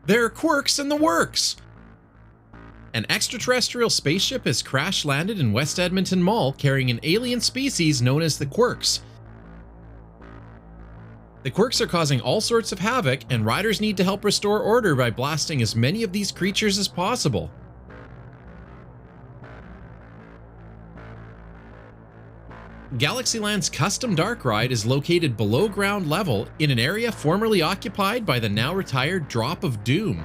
They're Quirks in the works! An extraterrestrial spaceship has crash-landed in West Edmonton Mall carrying an alien species known as the Quirks. The Quirks are causing all sorts of havoc, and riders need to help restore order by blasting as many of these creatures as possible. Galaxyland's custom dark ride is located below ground level in an area formerly occupied by the now retired Drop of Doom.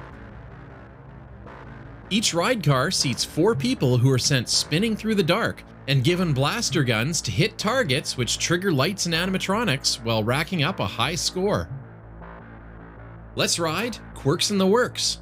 Each ride car seats 4 people who are sent spinning through the dark and given blaster guns to hit targets which trigger lights and animatronics while racking up a high score. Let's ride Quirks in the Works.